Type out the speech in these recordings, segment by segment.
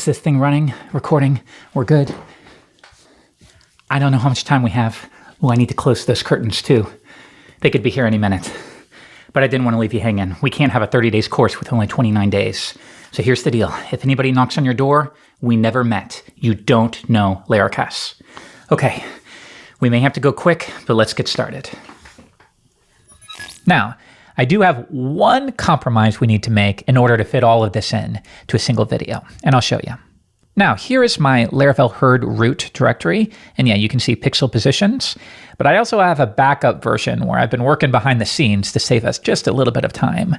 this thing running, recording? We're good. I don't know how much time we have. Oh, I need to close those curtains too. They could be here any minute. But I didn't want to leave you hanging. We can't have a 30 days course with only 29 days. So here's the deal. If anybody knocks on your door, we never met. You don't know Laracasts. Okay, we may have to go quick, but let's get started. Now, I do have one compromise we need to make in order to fit all of this in to a single video, and I'll show you. Now, here is my Laravel herd root directory, and yeah, you can see pixel positions, but I also have a backup version where I've been working behind the scenes to save us just a little bit of time.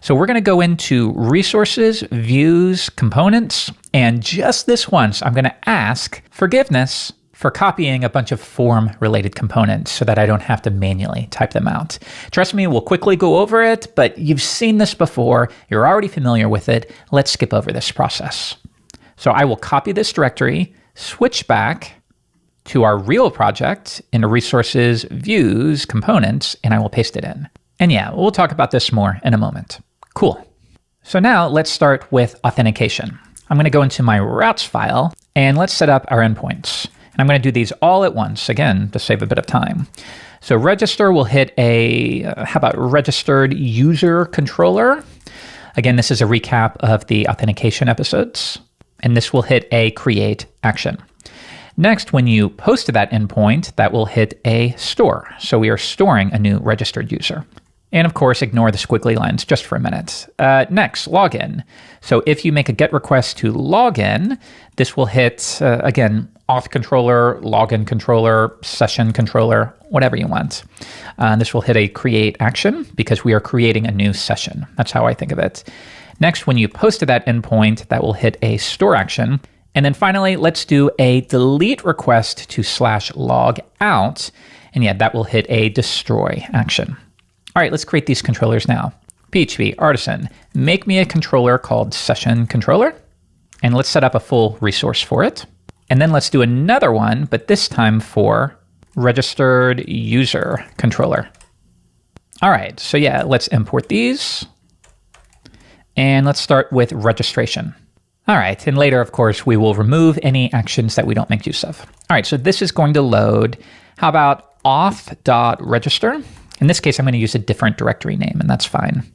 So we're going to go into resources, views, components, and just this once, I'm going to ask forgiveness for copying a bunch of form-related components so that I don't have to manually type them out. Trust me, we'll quickly go over it, but you've seen this before, you're already familiar with it. Let's skip over this process. So I will copy this directory, switch back to our real project into resources, views, components, and I will paste it in. And yeah, we'll talk about this more in a moment. Cool. So now let's start with authentication. I'm going to go into my routes file and let's set up our endpoints. And I'm going to do these all at once, again, to save a bit of time. So register will hit how about registered user controller? Again, this is a recap of the authentication episodes. And this will hit a create action. Next, when you post to that endpoint, that will hit a store. So we are storing a new registered user. And of course, ignore the squiggly lines just for a minute. Next, login. So if you make a GET request to login, this will hit, again, auth controller, login controller, session controller, whatever you want. This will hit a create action because we are creating a new session. That's how I think of it. Next, when you post to that endpoint, that will hit a store action. And then finally, let's do a delete request to /logout. And yeah, that will hit a destroy action. All right, let's create these controllers now. PHP artisan, make me a controller called session controller. And let's set up a full resource for it. And then let's do another one, but this time for registered user controller. All right, so yeah, let's import these. And let's start with registration. All right, and later, of course, we will remove any actions that we don't make use of. All right, so this is going to load. How about auth.register? In this case, I'm going to use a different directory name, and that's fine.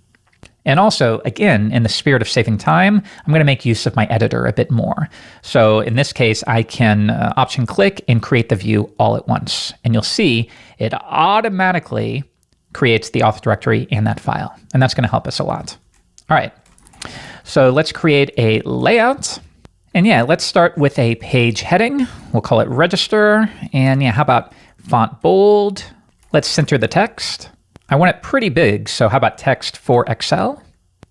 And also, again, in the spirit of saving time, I'm going to make use of my editor a bit more. So in this case, I can option click and create the view all at once. And you'll see it automatically creates the auth directory and that file. And that's going to help us a lot. All right. So let's create a layout. And yeah, let's start with a page heading. We'll call it register. And yeah, how about font bold? Let's center the text. I want it pretty big, so how about text for Excel?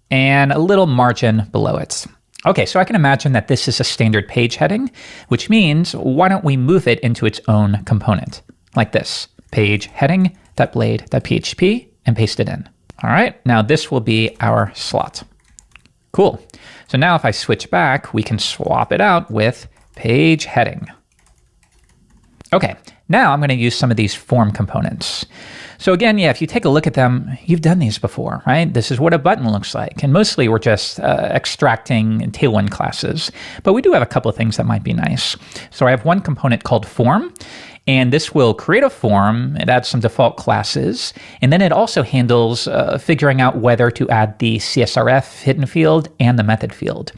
And a little margin below it. Okay, so I can imagine that this is a standard page heading, which means why don't we move it into its own component, like this, page heading.blade.php, and paste it in. All right, now this will be our slot. Cool. So now if I switch back, we can swap it out with page heading. Okay, now I'm going to use some of these form components. So again, yeah, if you take a look at them, you've done these before, right? This is what a button looks like. And mostly we're just extracting Tailwind classes. But we do have a couple of things that might be nice. So I have one component called form. And this will create a form, it adds some default classes, and then it also handles figuring out whether to add the CSRF hidden field and the method field.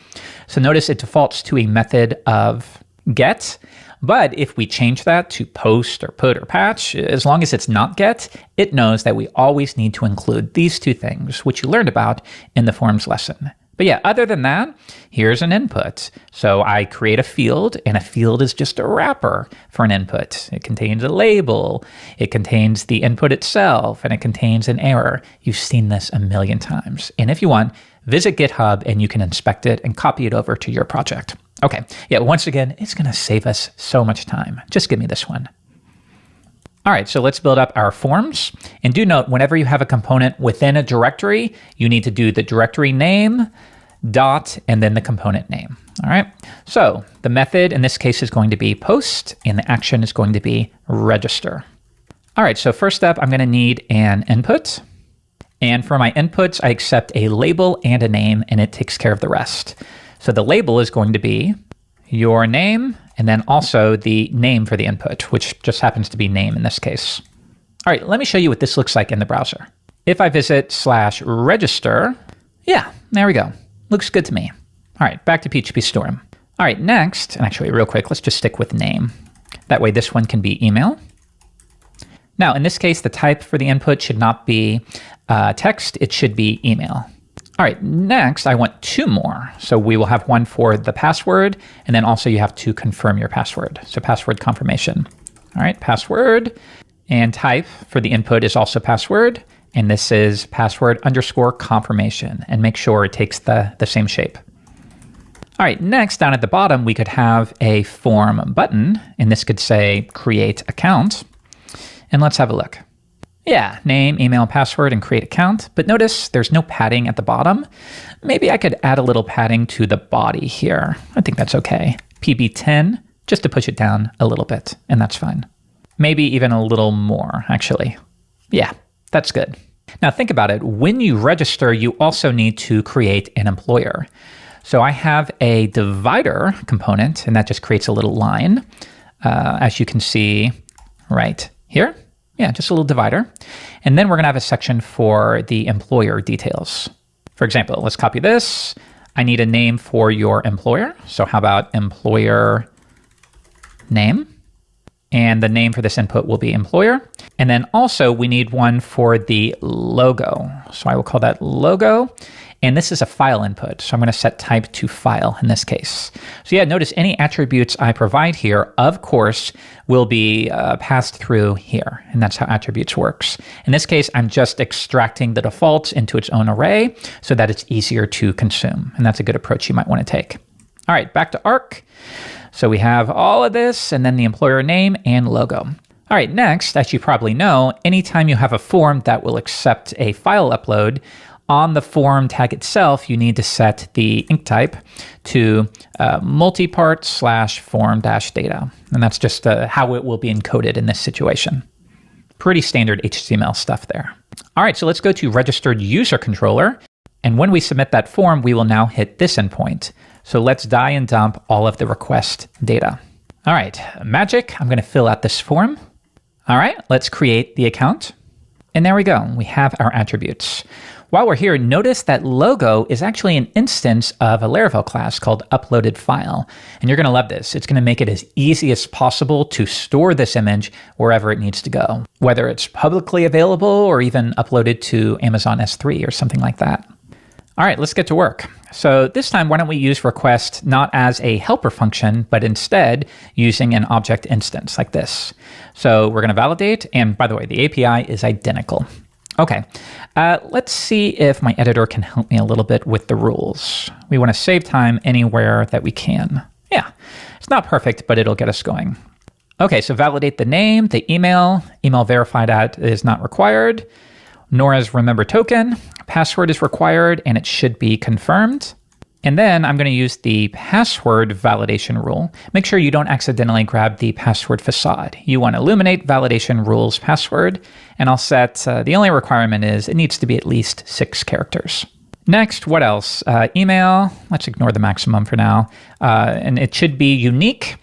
So notice it defaults to a method of get, but if we change that to post or put or patch, as long as it's not get, it knows that we always need to include these two things, which you learned about in the forms lesson. But yeah, other than that, here's an input. So I create a field, and a field is just a wrapper for an input. It contains a label, it contains the input itself, and it contains an error. You've seen this a million times. And if you want, visit GitHub and you can inspect it and copy it over to your project. Okay, yeah, once again, it's going to save us so much time. Just give me this one. All right, so let's build up our forms. And do note, whenever you have a component within a directory, you need to do the directory name, dot, and then the component name. All right, so the method in this case is going to be post, and the action is going to be register. All right, so first up, I'm going to need an input. And for my inputs, I accept a label and a name, and it takes care of the rest. So the label is going to be your name, and then also the name for the input, which just happens to be name in this case. All right, let me show you what this looks like in the browser. If I visit /register, yeah, there we go. Looks good to me. All right, back to PHP Storm. All right, next, and actually real quick, let's just stick with name. That way this one can be email. Now, in this case, the type for the input should not be text, it should be email. All right, next, I want two more. So we will have one for the password, and then also you have to confirm your password. So password confirmation. All right, password, and type for the input is also password, and this is password _ confirmation, and make sure it takes the same shape. All right, next, down at the bottom, we could have a form button, and this could say create account. And let's have a look. Yeah, name, email, password, and create account. But notice there's no padding at the bottom. Maybe I could add a little padding to the body here. I think that's okay. PB10, just to push it down a little bit, and that's fine. Maybe even a little more, actually. Yeah, that's good. Now think about it. When you register, you also need to create an employer. So I have a divider component, and that just creates a little line, as you can see right here. Yeah, just a little divider. And then we're going to have a section for the employer details. For example, let's copy this. I need a name for your employer. So how about employer name? And the name for this input will be employer. And then also we need one for the logo. So I will call that logo. And this is a file input. So I'm going to set type to file in this case. So yeah, notice any attributes I provide here, of course, will be passed through here. And that's how attributes works. In this case, I'm just extracting the defaults into its own array so that it's easier to consume. And that's a good approach you might want to take. All right, back to Arc. So we have all of this and then the employer name and logo. All right, next, as you probably know, anytime you have a form that will accept a file upload, on the form tag itself, you need to set the ink type to multipart / form -data. And that's just how it will be encoded in this situation. Pretty standard HTML stuff there. All right, so let's go to registered user controller. And when we submit that form, we will now hit this endpoint. So let's die and dump all of the request data. All right, magic, I'm going to fill out this form. All right, let's create the account. And there we go, we have our attributes. While we're here, notice that logo is actually an instance of a Laravel class called uploaded file. And you're going to love this. It's going to make it as easy as possible to store this image wherever it needs to go, whether it's publicly available or even uploaded to Amazon S3 or something like that. All right, let's get to work. So this time, why don't we use request not as a helper function, but instead using an object instance like this. So we're going to validate. And by the way, the API is identical. Okay, let's see if my editor can help me a little bit with the rules. We want to save time anywhere that we can. Yeah, it's not perfect, but it'll get us going. Okay, so validate the name, the email verified at is not required, nor is remember token. Password is required, and it should be confirmed. And then I'm going to use the password validation rule. Make sure you don't accidentally grab the password facade. You want illuminate validation rules password, and I'll set, the only requirement is it needs to be at least 6 characters. Next, what else? Email, let's ignore the maximum for now. And it should be unique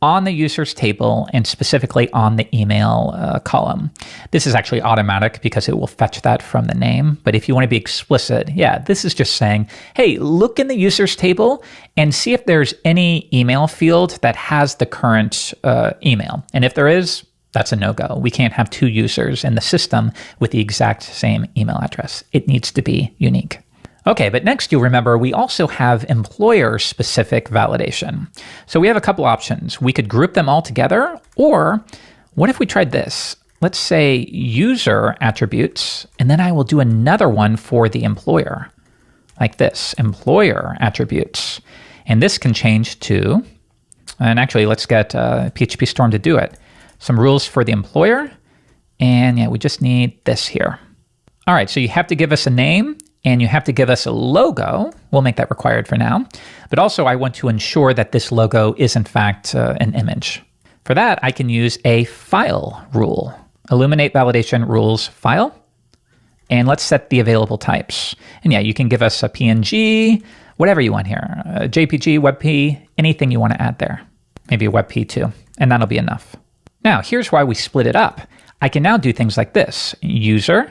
on the users table and specifically on the email column. This is actually automatic because it will fetch that from the name. But if you want to be explicit, yeah, this is just saying, hey, look in the users table and see if there's any email field that has the current email. And if there is, that's a no-go. We can't have 2 users in the system with the exact same email address. It needs to be unique. Okay, but next you'll remember we also have employer-specific validation. So we have a couple options. We could group them all together, or what if we tried this? Let's say user attributes, and then I will do another one for the employer, like this, employer attributes. And this can change to, and actually let's get PHP Storm to do it, some rules for the employer, and yeah, we just need this here. All right, so you have to give us a name, and you have to give us a logo. We'll make that required for now. But also I want to ensure that this logo is in fact an image. For that, I can use a file rule. Illuminate validation rules file. And let's set the available types. And yeah, you can give us a PNG whatever you want here, JPG, WebP, anything you want to add there. Maybe a WebP too, and that'll be enough. Now, here's why we split it up. I can now do things like this: user,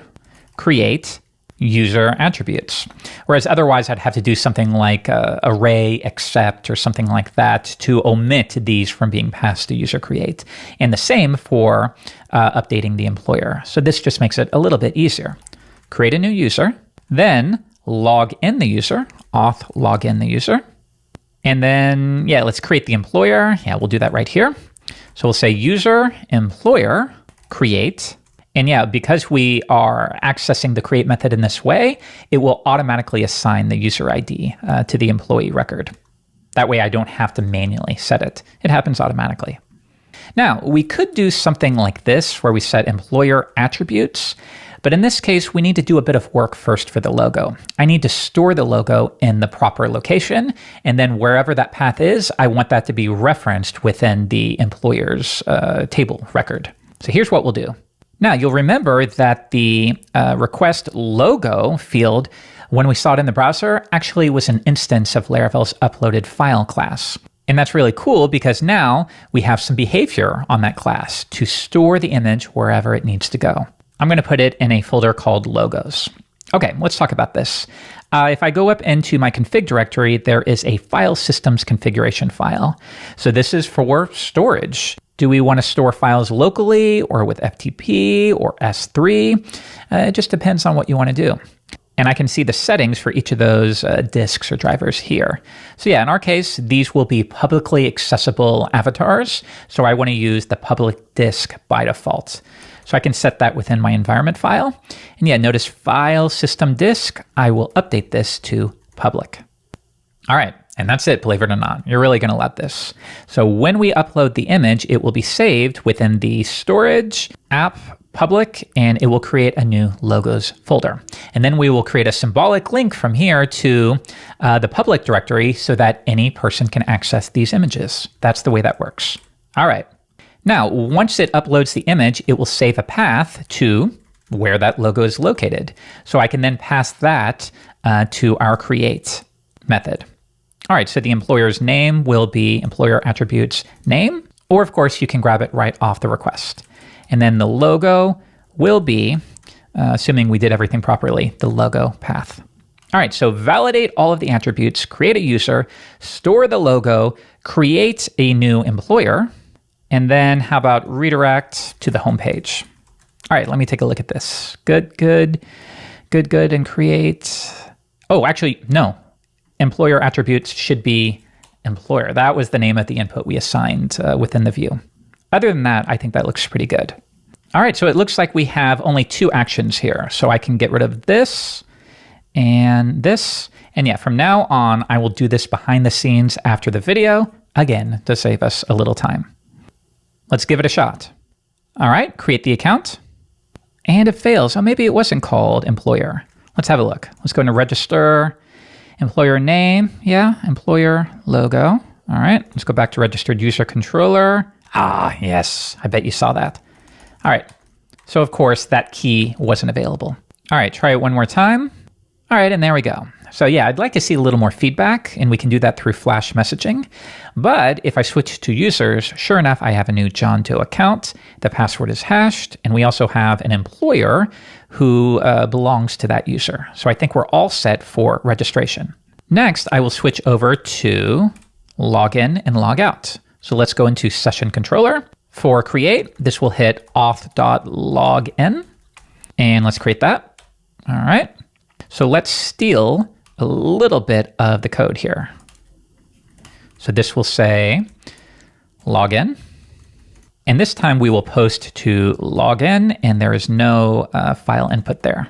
create, user attributes. Whereas otherwise I'd have to do something like array accept or something like that to omit these from being passed to user create. And the same for updating the employer. So this just makes it a little bit easier. Create a new user, then log in the user, auth log in the user. And then, let's create the employer. Yeah, we'll do that right here. So we'll say user employer create. And because we are accessing the create method in this way, it will automatically assign the user ID to the employee record. That way I don't have to manually set it. It happens automatically. Now, we could do something like this where we set employer attributes, but in this case, we need to do a bit of work first for the logo. I need to store the logo in the proper location, and then wherever that path is, I want that to be referenced within the employer's table record. So here's what we'll do. Now, you'll remember that the request logo field, when we saw it in the browser, actually was an instance of Laravel's uploaded file class. And that's really cool because now we have some behavior on that class to store the image wherever it needs to go. I'm going to put it in a folder called logos. Okay, let's talk about this. If I go up into my config directory, there is a file systems configuration file. So this is for storage. Do we want to store files locally or with FTP or S3? It just depends on what you want to do. And I can see the settings for each of those disks or drivers here. So in our case, these will be publicly accessible avatars. So I want to use the public disk by default. So I can set that within my environment file. And notice file system disk, I will update this to public. All right. And that's it, believe it or not. You're really going to love this. So when we upload the image, it will be saved within the storage app public, and it will create a new logos folder. And then we will create a symbolic link from here to the public directory so that any person can access these images. That's the way that works. All right. Now, once it uploads the image, it will save a path to where that logo is located. So I can then pass that to our create method. All right, so the employer's name will be employer attributes name, or of course you can grab it right off the request. And then the logo will be, assuming we did everything properly, the logo path. All right, so validate all of the attributes, create a user, store the logo, create a new employer, and then how about redirect to the home page? All right, let me take a look at this. Good, and create. Oh, actually, no. Employer attributes should be employer. That was the name of the input we assigned within the view. Other than that, I think that looks pretty good. All right, so it looks like we have only two actions here. So I can get rid of this and this. And from now on, I will do this behind the scenes after the video, again, to save us a little time. Let's give it a shot. All right, create the account. And it fails. Oh, maybe it wasn't called employer. Let's have a look. Let's go into register. Employer name, employer logo. All right, let's go back to registered user controller. Ah, yes, I bet you saw that. All right, so of course that key wasn't available. All right, try it one more time. All right, and there we go. So I'd like to see a little more feedback, and we can do that through Flash messaging. But if I switch to users, sure enough, I have a new John Doe account. The password is hashed, and we also have an employer who belongs to that user. So I think we're all set for registration. Next, I will switch over to login and log out. So let's go into session controller. For create, this will hit auth.login, and let's create that. All right. So let's steal a little bit of the code here. So this will say login. And this time we will post to login, and there is no file input there.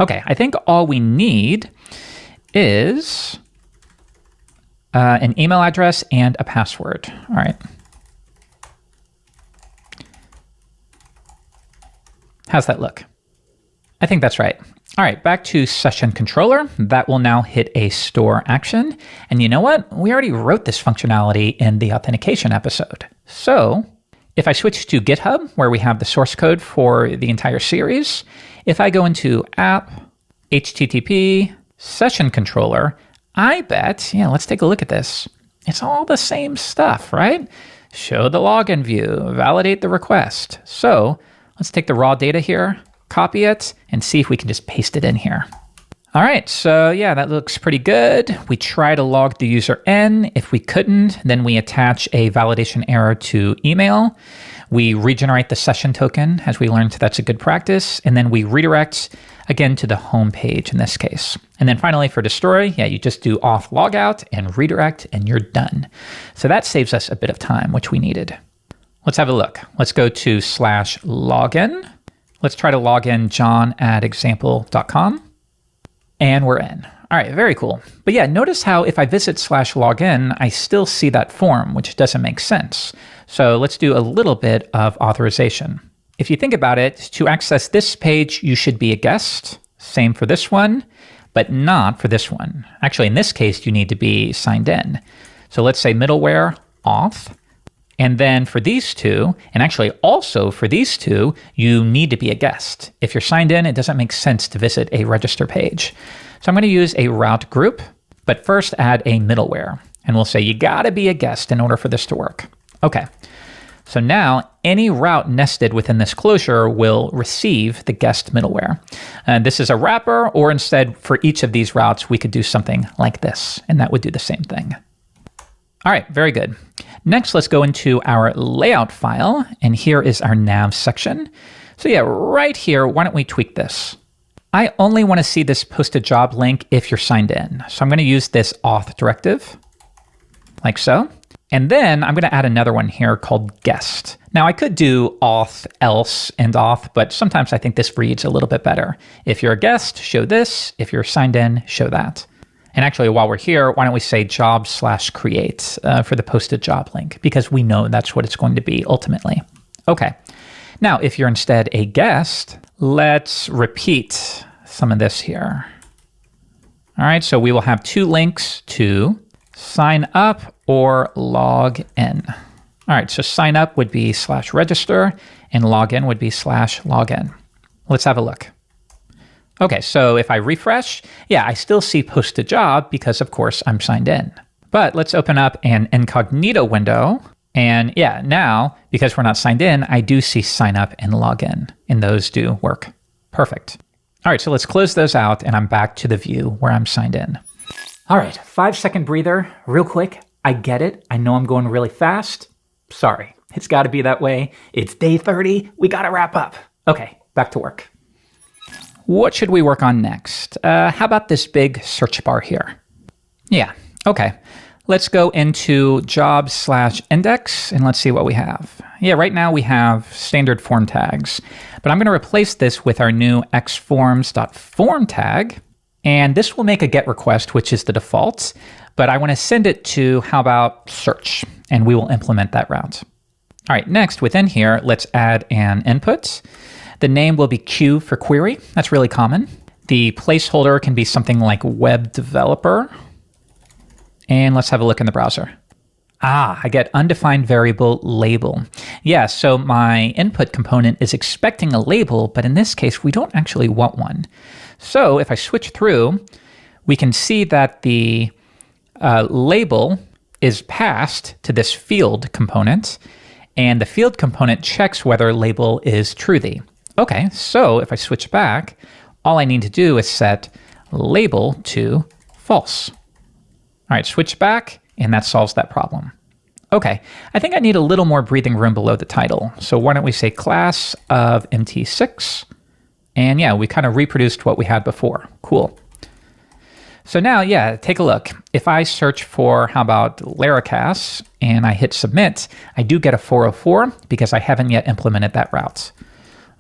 Okay, I think all we need is an email address and a password. All right. How's that look? I think that's right. All right, back to session controller. That will now hit a store action. And you know what? We already wrote this functionality in the authentication episode. So if I switch to GitHub, where we have the source code for the entire series, if I go into app, HTTP, session controller, I bet, yeah, let's take a look at this. It's all the same stuff, right? Show the login view, validate the request. So let's take the raw data here, copy it, and see if we can just paste it in here. All right, so yeah, that looks pretty good. We try to log the user in. If we couldn't, then we attach a validation error to email. We regenerate the session token, as we learned that's a good practice, and then we redirect again to the home page in this case. And then finally for destroy, yeah, you just do auth logout and redirect and you're done. So that saves us a bit of time, which we needed. Let's have a look. Let's go to /login. Let's try to log in john@example.com. And we're in. All right, very cool. But yeah, notice how if I visit /login, I still see that form, which doesn't make sense. So let's do a little bit of authorization. If you think about it, to access this page, you should be a guest. Same for this one, but not for this one. Actually, in this case, you need to be signed in. So let's say middleware auth. And then for these two, and actually also for these two, you need to be a guest. If you're signed in, it doesn't make sense to visit a register page. So I'm going to use a route group, but first add a middleware. And we'll say you got to be a guest in order for this to work. Okay. So now any route nested within this closure will receive the guest middleware. And this is a wrapper, or instead for each of these routes, we could do something like this, and that would do the same thing. All right, very good. Next, let's go into our layout file, and here is our nav section. So yeah, right here, why don't we tweak this? I only want to see this posted job link if you're signed in. So I'm going to use this auth directive, like so. And then I'm going to add another one here called guest. Now I could do auth else and auth, but sometimes I think this reads a little bit better. If you're a guest, show this. If you're signed in, show that. And actually, while we're here, why don't we say job/create for the posted job link, because we know that's what it's going to be ultimately. Okay. Now, if you're instead a guest, let's repeat some of this here. All right, so we will have two links to sign up or log in. All right, so sign up would be /register and login would be /login. Let's have a look. Okay, so if I refresh, yeah, I still see posted job because of course I'm signed in. But let's open up an incognito window. And yeah, now, because we're not signed in, I do see sign up and login, and those do work. Perfect. All right, so let's close those out and I'm back to the view where I'm signed in. All right, 5-second breather, real quick. I get it. I know I'm going really fast. Sorry, it's got to be that way. It's day 30. We got to wrap up. Okay, back to work. What should we work on next? How about this big search bar here? Yeah, okay. Let's go into job/index and let's see what we have. Yeah, right now we have standard form tags, but I'm going to replace this with our new xforms.form tag. And this will make a GET request, which is the default, but I want to send it to, how about search? And we will implement that route. All right, next within here, let's add an input. The name will be Q for query. That's really common. The placeholder can be something like web developer. And let's have a look in the browser. I get undefined variable label. Yeah, so my input component is expecting a label, but in this case, we don't actually want one. So if I switch through, we can see that the label is passed to this field component, and the field component checks whether label is truthy. Okay, so if I switch back, all I need to do is set label to false. All right, switch back, and that solves that problem. Okay, I think I need a little more breathing room below the title. So why don't we say class of MT6? And yeah, we kind of reproduced what we had before. Cool. So now, yeah, take a look. If I search for, how about Laracasts, and I hit submit, I do get a 404 because I haven't yet implemented that route.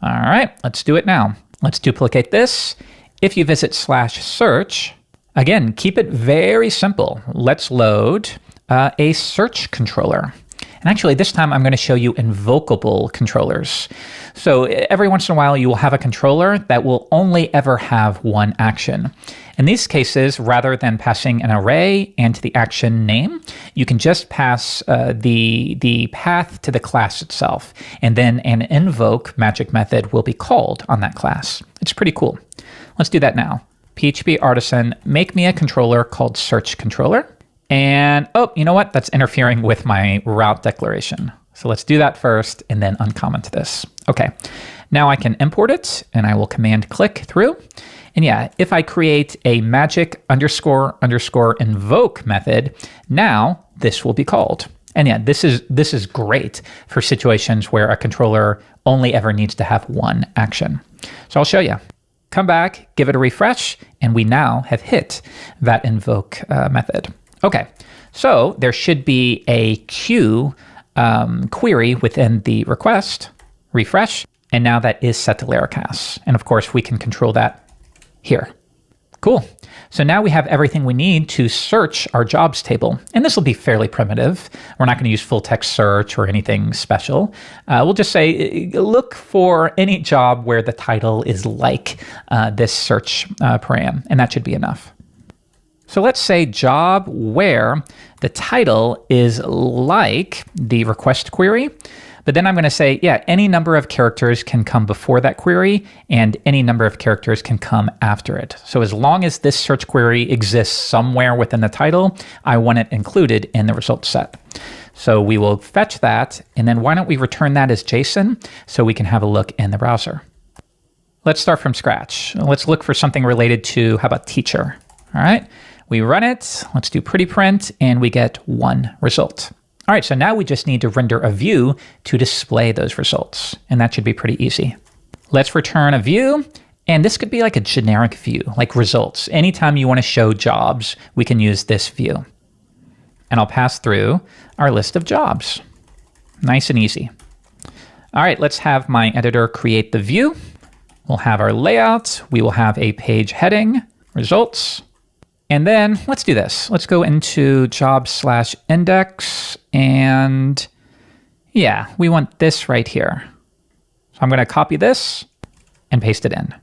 All right, let's do it now. Let's duplicate this. If you visit /search, again, keep it very simple. Let's load a search controller. And actually, this time I'm going to show you invocable controllers. So every once in a while, you will have a controller that will only ever have one action. In these cases, rather than passing an array and the action name, you can just pass the path to the class itself. And then an invoke magic method will be called on that class. It's pretty cool. Let's do that now. PHP artisan, make me a controller called search controller. And oh, you know what? That's interfering with my route declaration. So let's do that first and then uncomment this. Okay, now I can import it and I will command click through. And yeah, if I create a magic underscore underscore invoke method, now this will be called. And yeah, this is great for situations where a controller only ever needs to have one action. So I'll show you. Come back, give it a refresh, and we now have hit that invoke method. Okay, so there should be a queue query within the request, refresh, and now that is set to Laracasts. And of course, we can control that here. Cool. So now we have everything we need to search our jobs table. And this will be fairly primitive. We're not going to use full text search or anything special. We'll just say, look for any job where the title is like this search param, and that should be enough. So let's say job where the title is like the request query. But then I'm going to say, yeah, any number of characters can come before that query and any number of characters can come after it. So as long as this search query exists somewhere within the title, I want it included in the results set. So we will fetch that. And then why don't we return that as JSON so we can have a look in the browser. Let's start from scratch. Let's look for something related to, how about teacher? All right, we run it. Let's do pretty print and we get one result. All right, so now we just need to render a view to display those results, and that should be pretty easy. Let's return a view, and this could be like a generic view, like results. Anytime you want to show jobs, we can use this view. And I'll pass through our list of jobs. Nice and easy. All right, let's have my editor create the view. We'll have our layout. We will have a page heading, results. And then let's do this. Let's go into job/index. And yeah, we want this right here. So I'm going to copy this and paste it in.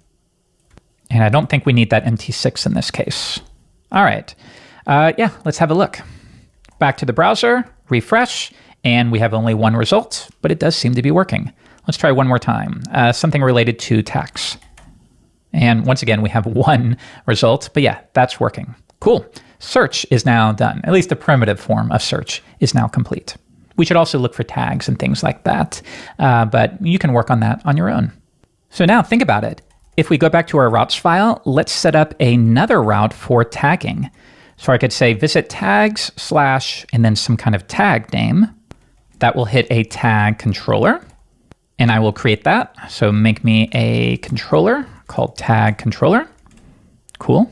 And I don't think we need that MT6 in this case. All right. Yeah, let's have a look. Back to the browser, refresh, and we have only one result, but it does seem to be working. Let's try one more time. Something related to tax. And once again, we have one result, but yeah, that's working. Cool. Search is now done. At least the primitive form of search is now complete. We should also look for tags and things like that, but you can work on that on your own. So now think about it. If we go back to our routes file, let's set up another route for tagging. So I could say visit tags / and then some kind of tag name. That will hit a tag controller. And I will create that. So make me a controller called tag controller. Cool.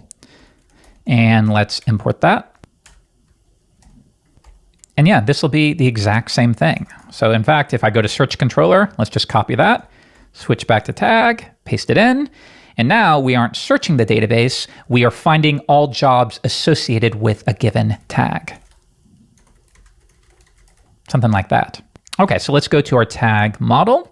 And let's import that. And yeah, this will be the exact same thing. So in fact, if I go to search controller, let's just copy that, switch back to tag, paste it in. And now we aren't searching the database. We are finding all jobs associated with a given tag. Something like that. Okay, so let's go to our tag model.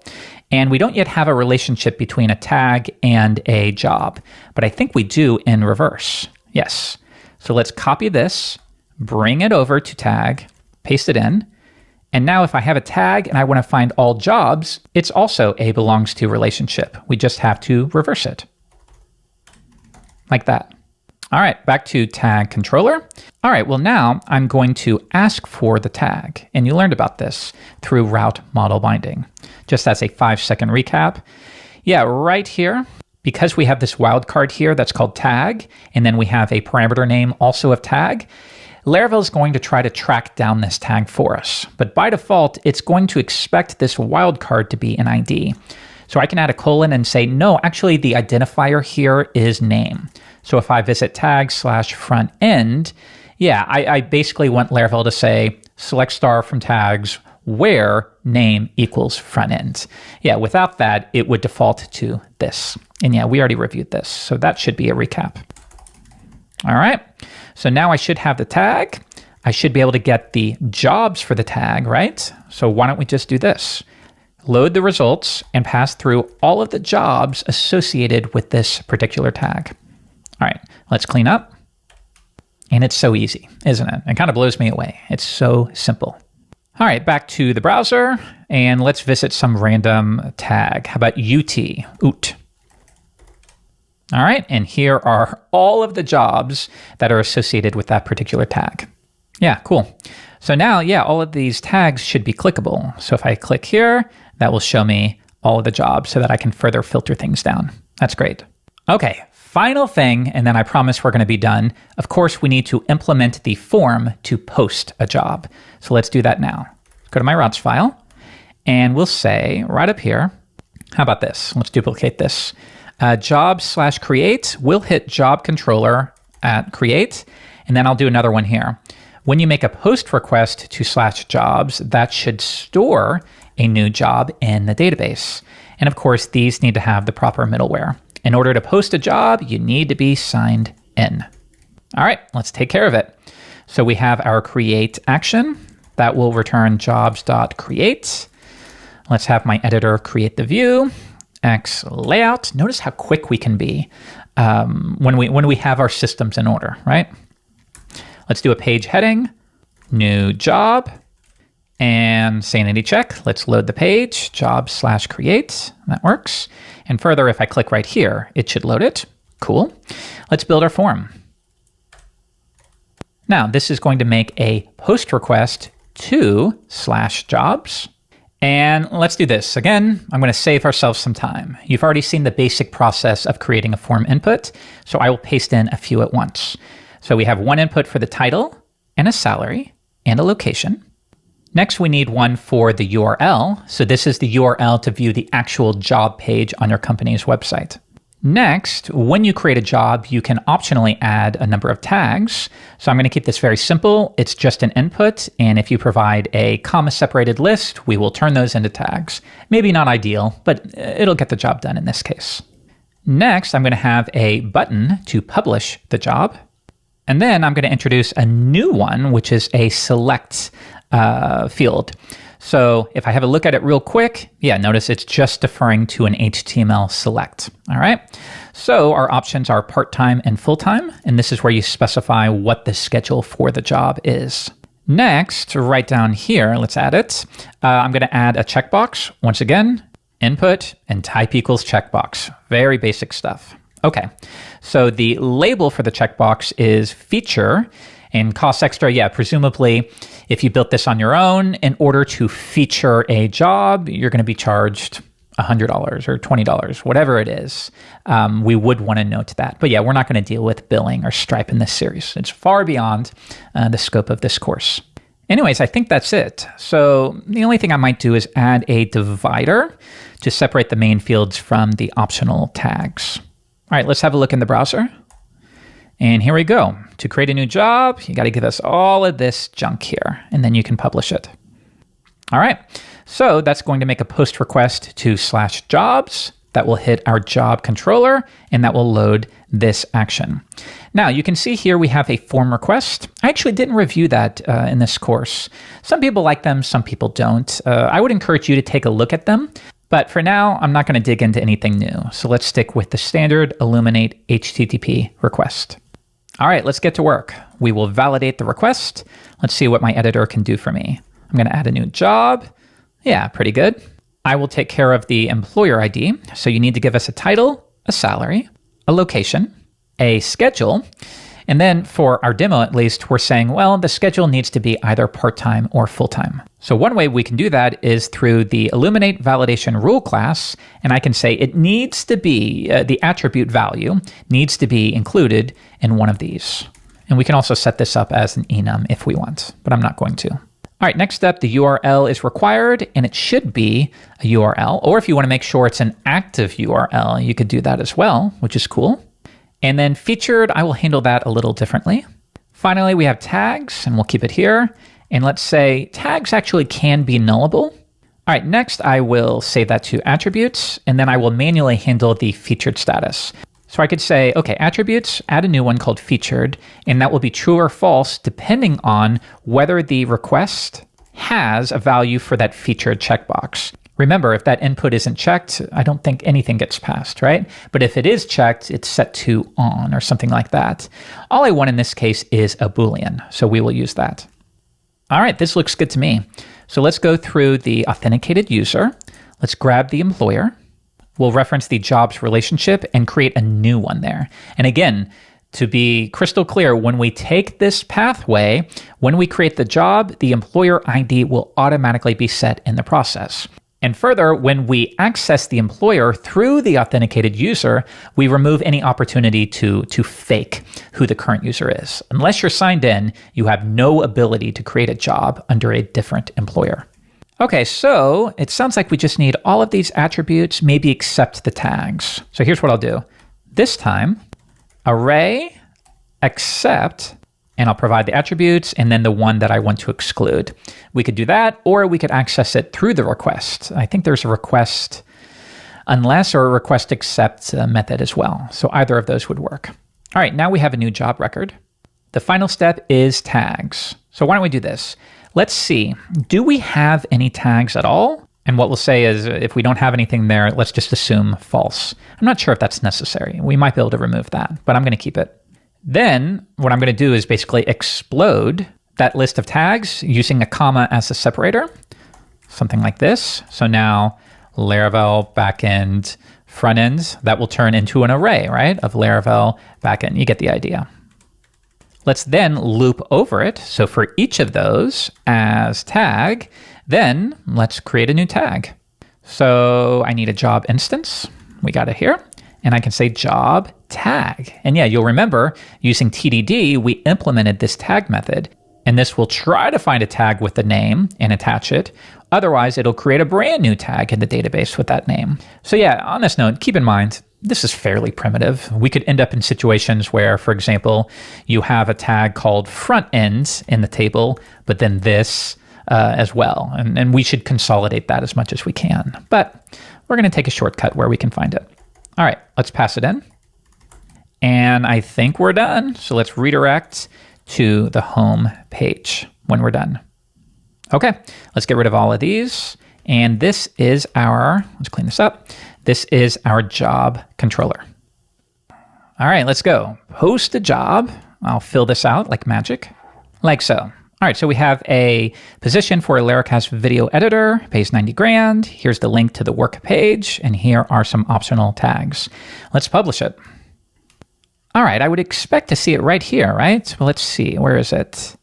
And we don't yet have a relationship between a tag and a job, but I think we do in reverse. Yes. So let's copy this, bring it over to tag, paste it in. And now if I have a tag and I want to find all jobs, it's also a belongs to relationship. We just have to reverse it. Like that. All right, back to tag controller. All right, well now I'm going to ask for the tag. And you learned about this through route model binding. Just as a 5-second recap. Yeah, right here, because we have this wildcard here that's called tag, and then we have a parameter name also of tag, Laravel is going to try to track down this tag for us. But by default, it's going to expect this wildcard to be an ID. So I can add a colon and say, no, actually the identifier here is name. So if I visit tag /front end, yeah, I basically want Laravel to say select star from tags where name equals front end. Yeah, without that, it would default to this. And yeah, we already reviewed this. So that should be a recap. All right. So now I should have the tag. I should be able to get the jobs for the tag, right? So why don't we just do this? Load the results and pass through all of the jobs associated with this particular tag. All right, let's clean up. And it's so easy, isn't it? It kind of blows me away. It's so simple. All right, back to the browser, and let's visit some random tag. How about UT? All right, and here are all of the jobs that are associated with that particular tag. Yeah, cool. So now, yeah, all of these tags should be clickable. So if I click here, that will show me all of the jobs so that I can further filter things down. That's great. Okay, final thing, and then I promise we're going to be done. Of course, we need to implement the form to post a job. So let's do that now. Go to my routes file, and we'll say right up here, how about this? Let's duplicate this. Job/create, we'll hit job controller at create, and then I'll do another one here. When you make a post request to /jobs, that should store a new job in the database. And of course, these need to have the proper middleware. In order to post a job, you need to be signed in. All right, let's take care of it. So we have our create action that will return jobs.create. Let's have my editor create the view. X layout. Notice how quick we can be when we have our systems in order, right? Let's do a page heading, new job, and sanity check. Let's load the page, job/create. That works. And further, if I click right here, it should load it. Cool. Let's build our form. Now, this is going to make a post request to /jobs. And let's do this. Again, I'm going to save ourselves some time. You've already seen the basic process of creating a form input, so I will paste in a few at once. So we have one input for the title and a salary and a location. Next, we need one for the URL. So this is the URL to view the actual job page on your company's website. Next, when you create a job, you can optionally add a number of tags. So I'm going to keep this very simple. It's just an input. And if you provide a comma-separated list, we will turn those into tags. Maybe not ideal, but it'll get the job done in this case. Next, I'm going to have a button to publish the job. And then I'm going to introduce a new one, which is a select field. So if I have a look at it real quick, yeah, notice it's just deferring to an HTML select. All right. So our options are part-time and full-time, and this is where you specify what the schedule for the job is. Next, right down here, let's add it. I'm going to add a checkbox. Once again, input and type equals checkbox. Very basic stuff. Okay. So the label for the checkbox is feature. And costs extra, yeah, presumably if you built this on your own, in order to feature a job, you're going to be charged $100 or $20, whatever it is. We would want to note that. But yeah, we're not going to deal with billing or Stripe in this series. It's far beyond the scope of this course. Anyways, I think that's it. So the only thing I might do is add a divider to separate the main fields from the optional tags. All right, let's have a look in the browser. And here we go. To create a new job, you got to give us all of this junk here, and then you can publish it. All right. So that's going to make a post request to /jobs that will hit our job controller, and that will load this action. Now, you can see here we have a form request. I actually didn't review that in this course. Some people like them, some people don't. I would encourage you to take a look at them. But for now, I'm not going to dig into anything new. So let's stick with the standard Illuminate HTTP request. All right, let's get to work. We will validate the request. Let's see what my editor can do for me. I'm going to add a new job. Yeah, pretty good. I will take care of the employer ID. So you need to give us a title, a salary, a location, a schedule. And then for our demo, at least, we're saying, well, the schedule needs to be either part-time or full-time. So one way we can do that is through the Illuminate Validation Rule class. And I can say it needs to be, the attribute value needs to be included in one of these. And we can also set this up as an enum if we want, but I'm not going to. All right, next up, the URL is required, and it should be a URL. Or if you want to make sure it's an active URL, you could do that as well, which is cool. And then featured, I will handle that a little differently. Finally, we have tags, and we'll keep it here. And let's say tags actually can be nullable. All right, next I will save that to attributes, and then I will manually handle the featured status. So I could say, okay, attributes, add a new one called featured, and that will be true or false depending on whether the request has a value for that featured checkbox. Remember, if that input isn't checked, I don't think anything gets passed, right? But if it is checked, it's set to on or something like that. All I want in this case is a Boolean, so we will use that. All right, this looks good to me. So let's go through the authenticated user. Let's grab the employer. we'll reference the jobs relationship and create a new one there. And again, to be crystal clear, when we take this pathway, when we create the job, the employer ID will automatically be set in the process. And further, when we access the employer through the authenticated user, we remove any opportunity to fake who the current user is. Unless you're signed in, you have no ability to create a job under a different employer. Okay, so it sounds like we just need all of these attributes, maybe except the tags. So here's what I'll do. This time, array except, and I'll provide the attributes and then the one that I want to exclude. We could do that, or we could access it through the request. I think there's a request unless or a request except method as well. So either of those would work. All right, now we have a new job record. The final step is tags. So why don't we do this? Let's see, do we have any tags at all? And what we'll say is if we don't have anything there, let's just assume false. I'm not sure if that's necessary. We might be able to remove that, but I'm going to keep it. Then what I'm going to do is basically explode that list of tags using a comma as a separator, something like this. So now Laravel backend front end, that will turn into an array, right, of Laravel backend. You get the idea. Let's then loop over it. So for each of those as tag, then let's create a new tag. So I need a job instance. We got it here. And I can say job tag. And yeah, you'll remember using TDD, we implemented this tag method. And this will try to find a tag with the name and attach it. Otherwise, it'll create a brand new tag in the database with that name. So yeah, on this note, keep in mind, this is fairly primitive. We could end up in situations where, for example, you have a tag called front end in the table, but then this as well. And we should consolidate that as much as we can. But we're going to take a shortcut where we can find it. All right, let's pass it in. And I think we're done. So let's redirect to the home page when we're done. Okay, let's get rid of all of these. And this is our, let's clean this up. This is our job controller. All right, let's go. Post a job. I'll fill this out like magic, like so. All right, so we have a position for a Laracast video editor, pays 90 grand. Here's the link to the work page, and here are some optional tags. Let's publish it. All right, I would expect to see it right here, right? Well, let's see, where is it?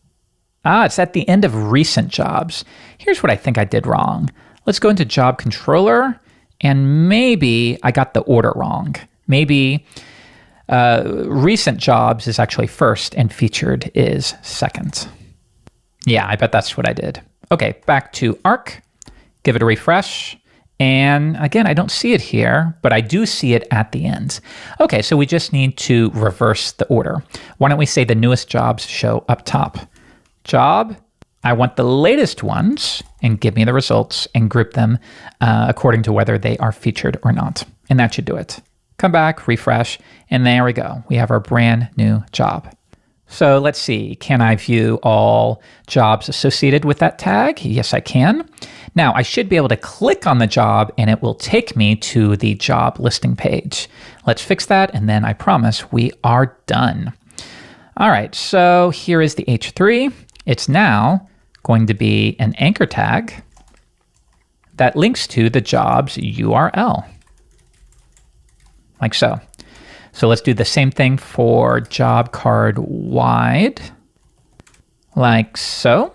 It's at the end of recent jobs. Here's what I think I did wrong. Let's go into job controller, and maybe I got the order wrong. Maybe recent jobs is actually first and featured is second. Yeah, I bet that's what I did. Okay, back to Arc, give it a refresh. And again, I don't see it here, but I do see it at the end. Okay, so we just need to reverse the order. Why don't we say the newest jobs show up top? Job, I want the latest ones, and give me the results and group them according to whether they are featured or not. And that should do it. Come back, refresh, and there we go. We have our brand new job. So let's see, can I view all jobs associated with that tag? Yes, I can. Now, I should be able to click on the job and it will take me to the job listing page. Let's fix that, and then I promise we are done. All right, so here is the H3. It's now going to be an anchor tag that links to the job's URL, like so. So let's do the same thing for job card wide, like so.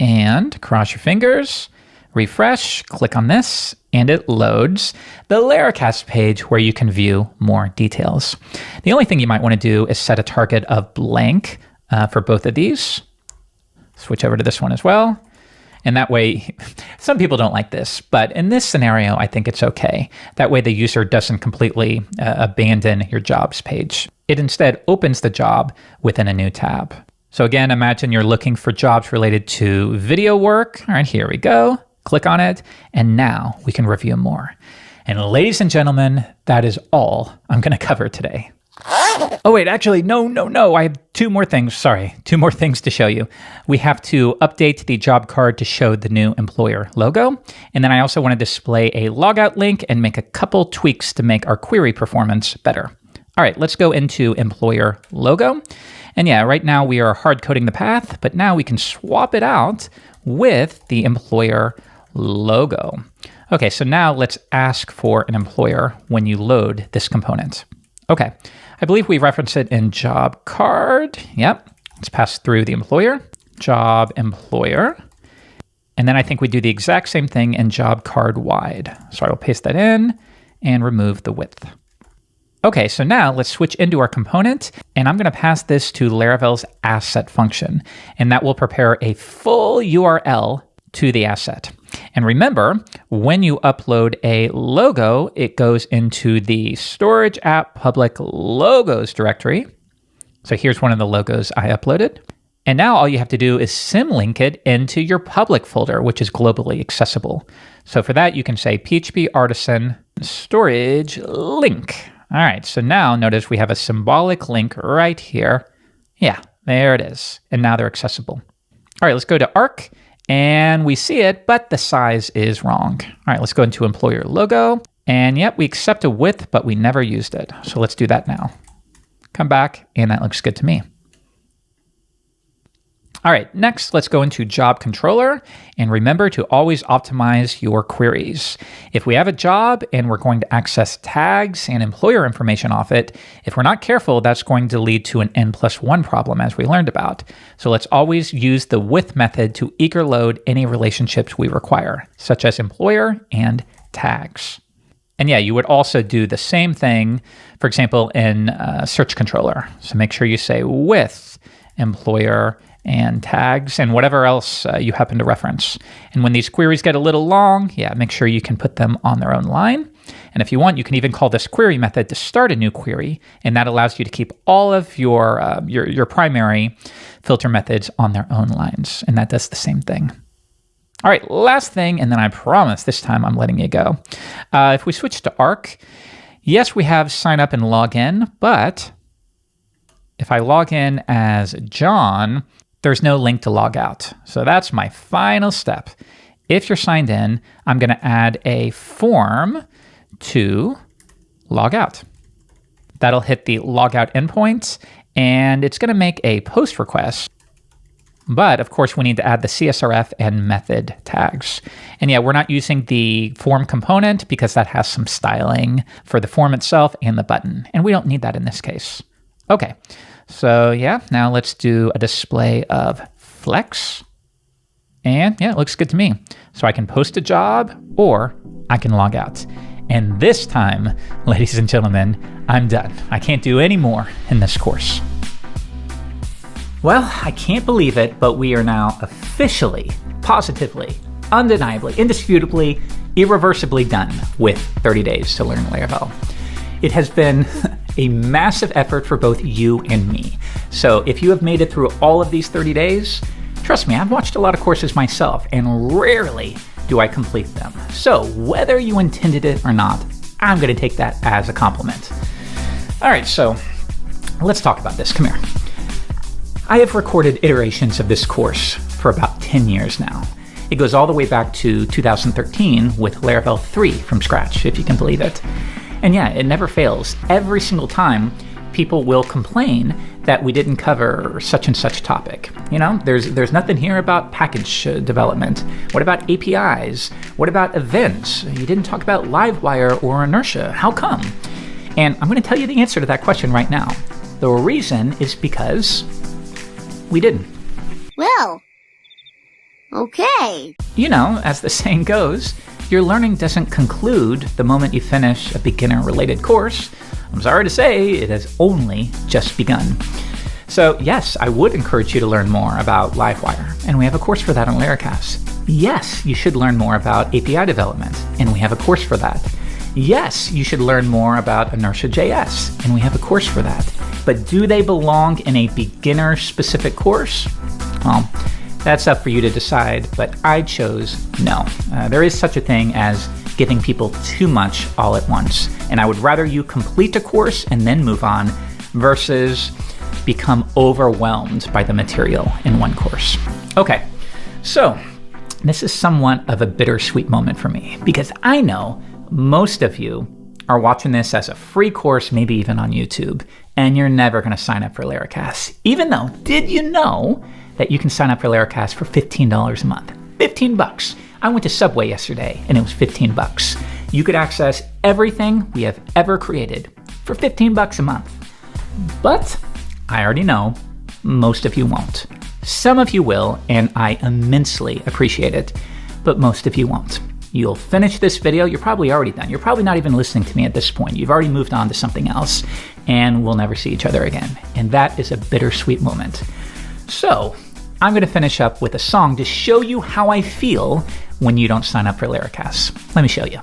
And cross your fingers, refresh, click on this, and it loads the Laracast page where you can view more details. The only thing you might want to do is set a target of blank for both of these. Switch over to this one as well. And that way, some people don't like this, but in this scenario, I think it's okay. That way the user doesn't completely abandon your jobs page. It instead opens the job within a new tab. So again, imagine you're looking for jobs related to video work. All right, here we go. Click on it, and now we can review more. And ladies and gentlemen, that is all I'm going to cover today. Oh, wait, actually, no. I have two more things. Sorry, two more things to show you. We have to update the job card to show the new employer logo. And then I also want to display a logout link and make a couple tweaks to make our query performance better. All right, let's go into employer logo. And yeah, right now we are hard coding the path, but now we can swap it out with the employer logo. Okay, so now let's ask for an employer when you load this component. Okay, I believe we reference it in job card. Yep, let's pass through the employer, job employer. And then I think we do the exact same thing in job card wide. So I will paste that in and remove the width. Okay, so now let's switch into our component, and I'm going to pass this to Laravel's asset function, and that will prepare a full URL to the asset. And remember, when you upload a logo, it goes into the storage app public logos directory. So here's one of the logos I uploaded. And now all you have to do is symlink it into your public folder, which is globally accessible. So for that, you can say PHP artisan storage link. All right, so now notice we have a symbolic link right here. Yeah, there it is. And now they're accessible. All right, let's go to Arc, and we see it, but the size is wrong. All right, let's go into employer logo. And yep, we accept a width, but we never used it. So let's do that now. Come back, and that looks good to me. All right, next, let's go into Job Controller, and remember to always optimize your queries. If we have a job and we're going to access tags and employer information off it, if we're not careful, that's going to lead to an n+1 problem, as we learned about. So let's always use the with method to eager load any relationships we require, such as employer and tags. And yeah, you would also do the same thing, for example, in Search Controller. So make sure you say with employer and tags and whatever else you happen to reference. And when these queries get a little long, yeah, make sure you can put them on their own line. And if you want, you can even call this query method to start a new query, and that allows you to keep all of your primary filter methods on their own lines, and that does the same thing. All right, last thing, and then I promise this time I'm letting you go. If we switch to Arc, yes, we have sign up and log in, but if I log in as John, there's no link to log out. So that's my final step. If you're signed in, I'm going to add a form to log out. That'll hit the logout endpoint, and it's going to make a post request. But of course, we need to add the CSRF and method tags. And yeah, we're not using the form component because that has some styling for the form itself and the button. And we don't need that in this case. Okay. So yeah, now let's do a display of flex. And yeah, it looks good to me. So I can post a job or I can log out. And this time, ladies and gentlemen, I'm done. I can't do any more in this course. Well, I can't believe it, but we are now officially, positively, undeniably, indisputably, irreversibly done with 30 days to learn Laravel. It has been a massive effort for both you and me. So if you have made it through all of these 30 days, trust me, I've watched a lot of courses myself, and rarely do I complete them. So whether you intended it or not, I'm going to take that as a compliment. All right, so let's talk about this. Come here. I have recorded iterations of this course for about 10 years now. It goes all the way back to 2013 with Laravel 3 from scratch, if you can believe it. And yeah, it never fails. Every single time, people will complain that we didn't cover such and such topic. You know, there's nothing here about package development. What about APIs? What about events? You didn't talk about Livewire or inertia. How come? And I'm going to tell you the answer to that question right now. The reason is because we didn't. Well, okay. You know, as the saying goes, your learning doesn't conclude the moment you finish a beginner-related course. I'm sorry to say, it has only just begun. So yes, I would encourage you to learn more about Livewire, and we have a course for that on Laracasts. Yes, you should learn more about API development, and we have a course for that. Yes, you should learn more about inertia.js, and we have a course for that. But do they belong in a beginner-specific course? Well, that's up for you to decide, but I chose no. There is such a thing as giving people too much all at once, and I would rather you complete a course and then move on versus become overwhelmed by the material in one course. Okay, so this is somewhat of a bittersweet moment for me because I know most of you are watching this as a free course, maybe even on YouTube, and you're never going to sign up for Laracasts. Even though, did you know that you can sign up for Laracasts for $15 a month? $15. I went to Subway yesterday and it was 15 bucks. You could access everything we have ever created for 15 bucks a month. But I already know most of you won't. Some of you will, and I immensely appreciate it, but most of you won't. You'll finish this video, you're probably already done. You're probably not even listening to me at this point. You've already moved on to something else, and we'll never see each other again. And that is a bittersweet moment. So I'm going to finish up with a song to show you how I feel when you don't sign up for Laracasts. Let me show you.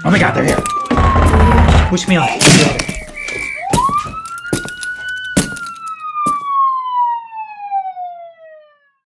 Oh my God, they're here. Wish me luck.